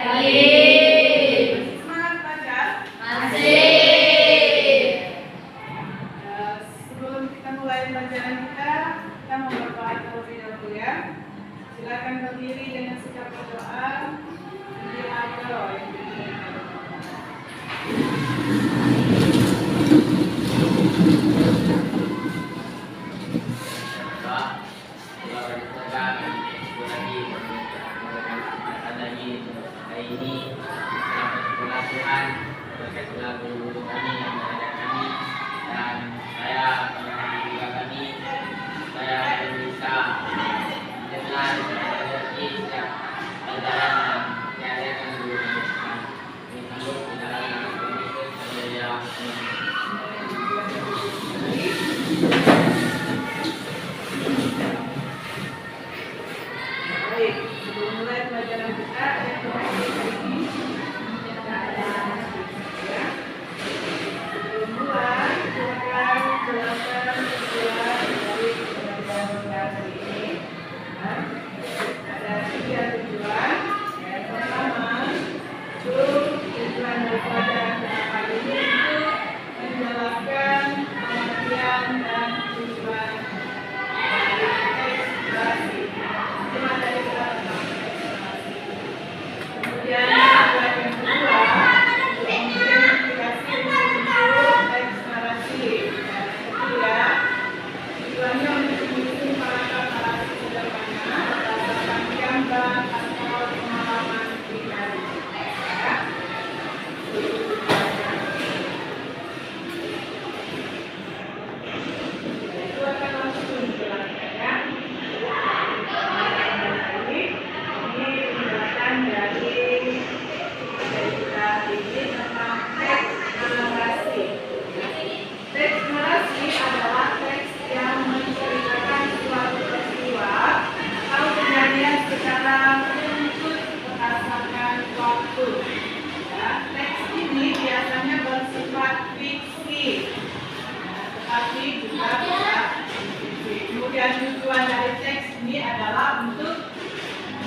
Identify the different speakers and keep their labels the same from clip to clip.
Speaker 1: Masih semangat belajar? Sebelum kita mulai pelajaran kita mau berdoa terlebih dahulu ya. Silakan berdiri dengan sikap berdoa. Ini ada yang
Speaker 2: Tuhan berkatilah guru kami yang mengajar kami, dan saya pengajar juga kami, saya bisa mendengar dan mengerti setiap pelajaran yang diajarkan guru kami. Kami sanggup di dalam nama Tuhan Yesus. Haleluya.
Speaker 1: baik. Sebelum mulai pelajaran kita ada tujuan dari teks ini adalah untuk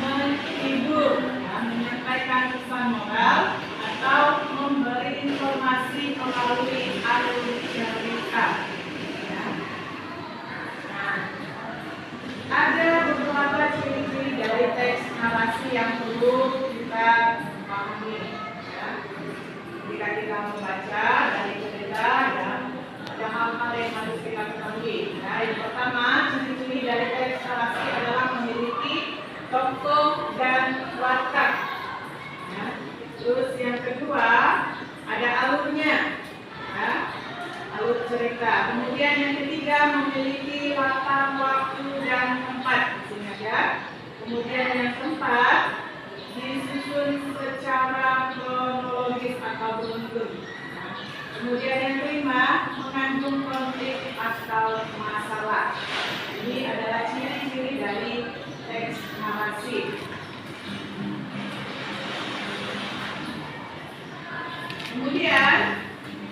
Speaker 1: menghibur, menyampaikan pesan moral atau memberi informasi melalui alur cerita. Ada beberapa ciri-ciri dari teks narasi yang perlu kita pahami. Jika kita membaca dari cerita dan ada hal-hal yang harus kita ketahui. Yang pertama, ciri-ciri dari teks narasi adalah memiliki tokoh dan watak. Terus yang kedua, ada alurnya, alur cerita. Kemudian yang ketiga, memiliki latar waktu dan tempat. Kemudian yang keempat, disusun secara kronologis atau beruntun. Kemudian yang kelima, mengandung konflik atau masalah. Ini adalah ciri-ciri dari teks narasi. Kemudian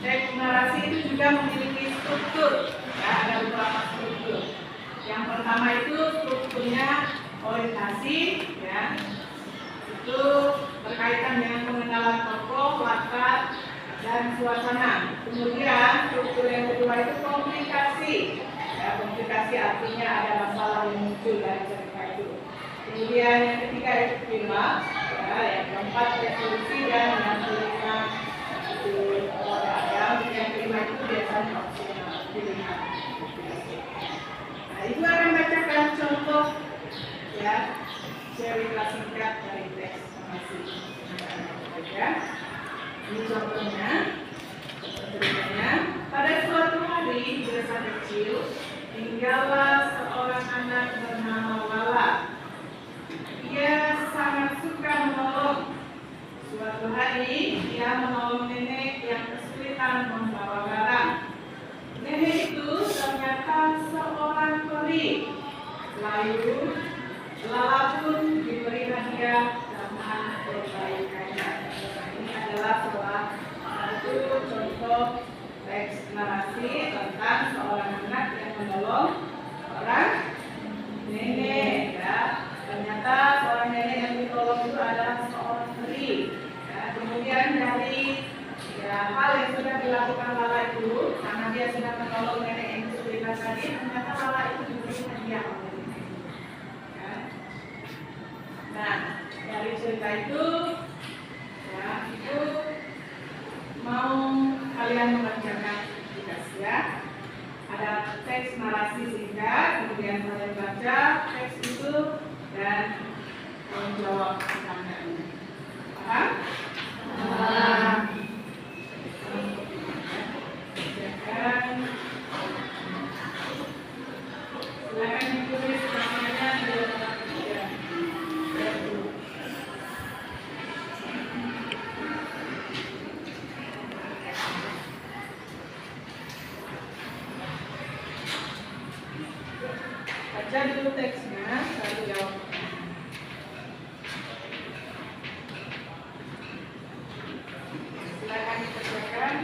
Speaker 1: teks narasi itu juga memiliki struktur. Ada beberapa struktur. Yang pertama itu strukturnya orientasi, itu berkaitan dengan pengenalan tokoh, latar, dan suasana. Kemudian struktur yang kedua itu komunikasi. Komunikasi artinya ada masalah yang muncul dari cerita itu. Kemudian yang ketiga itu klimaks, yang keempat resolusi, dan yang kelima itu yang kelima itu biasanya opsional pilihan. Nah, ibu akan bacakan contoh cerita singkat dari teks narasi. Ini contohnya, ceritanya. Pada suatu hari di desa kecil tinggallah seorang anak bernama Lala. Ia sangat suka menolong. Suatu hari ia menolong nenek yang kesulitan membawa barang. Nenek itu ternyata seorang peri. Lalu Lala pun diberi hadiah dengan kebaikannya. Ini adalah salah satu contoh teks narasi tentang seorang anak yang menolong seorang nenek. Ternyata seorang nenek yang ditolong itu adalah seorang peri. Kemudian dari ya, hal yang sudah dilakukan Lala itu, karena dia sudah menolong nenek yang kesulitan tadi, ternyata Lala itu diberi hadiah oleh nenek. Ya. Nah, dari cerita itu, ya, itu mau kalian mengerjakan tugas ya. Ada teks narasi singkat, kemudian kalian baca teks itu dan menjawab pertanyaannya. Paham? Paham. Silakan ditulis namanya di dalam tiga. Baca dulu teksnya, lalu jawab. Silakan dikerjakan.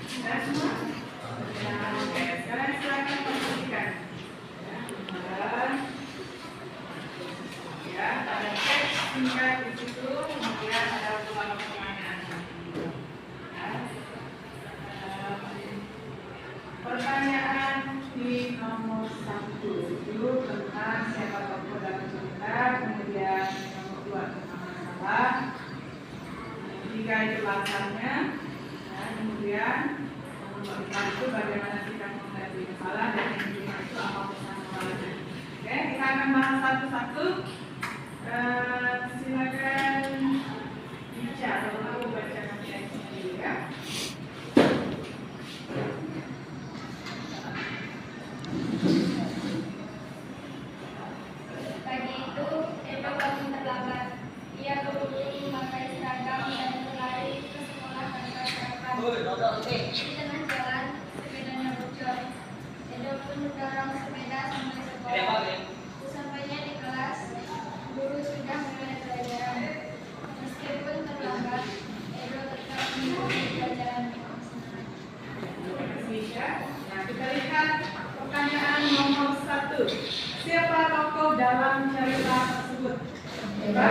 Speaker 1: Sudah semua? Ya, oke. Sekarang silakan perhatikan. Ya, ada teks singkat di situ, kemudian ada beberapa pertanyaan. Ya. Pertanyaan di nomor 1 itu tentang siapa tokoh dalam cerita, kemudian nomor 2 tentang masalah, ketiga itu alasannya, ya, kemudian nomor 4 itu bagaimana sikap menghadapi masalah, dan yang kelima itu apa pesan moralnya. Oke, kita akan bahas satu-satu. Silakan bicara, kalau mau bacakan teksnya dulu ya.
Speaker 3: Pagi itu, Edo bangun terlambat. Ia berburu memakai seragam dan berlari ke sekolah tanpa sarapan. Di tengah jalan, sepedanya bocor. Edo pun mendorong sepeda sampai sekolah. Sesampainya di kelas, guru sudah mulai pelajaran. Meskipun terlambat, Edo tetap mengikuti pelajaran dengan semangat.
Speaker 1: Terima kasih ya. Nah, kita lihat pertanyaan nomor 1. Siapa tokoh dalam cerita tersebut? Edo,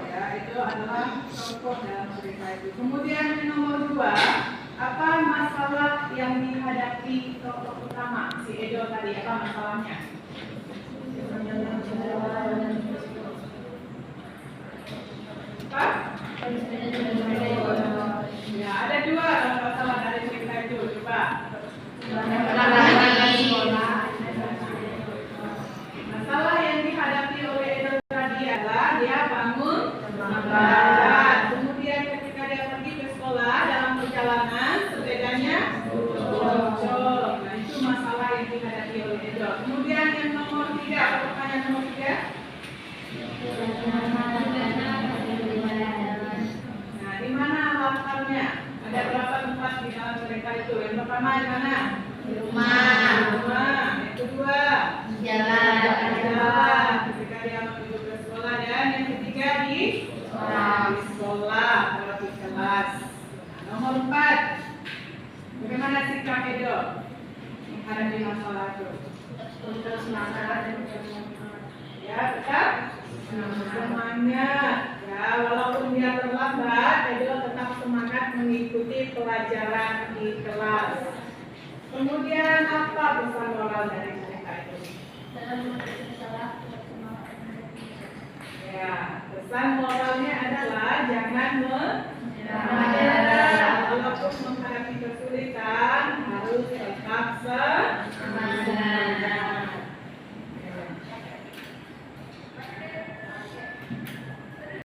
Speaker 1: ya, Edo adalah tokoh dalam cerita itu. Kemudian yang nomor 2, apa masalah yang dihadapi tokoh utama si Edo tadi? Apa masalahnya? Apa? Ya, ada 2 masalah dari cerita itu. Coba. Masalah yang dihadapi oleh Edo tadi adalah dia bangun terlambat. Kemudian ketika dia pergi ke sekolah dalam perjalanan sepedanya bocor. Nah, itu masalah yang dihadapi oleh Edo. Kemudian yang nomor 3, pertanyaan nomor 3. Nah, di mana latarnya? Ada berapa tempat di dalam cerita itu? Yang pertama di mana? Di rumah. Yang kedua, jalan. Ketika dia menuju ke sekolah, dan yang ketiga di sekolah atau di kelas. Nomor 4, bagaimana sikap Edo menghadapi masalah itu? Ya, tetap semangat. Ya, walaupun dia terlambat, Edo tetap semangat mengikuti pelajaran di kelas. Kemudian apa pesan moral dari cerita itu? Ya, pesan moralnya adalah jangan menyerah. Walaupun menghadapi kesulitan, harus tetap semangat.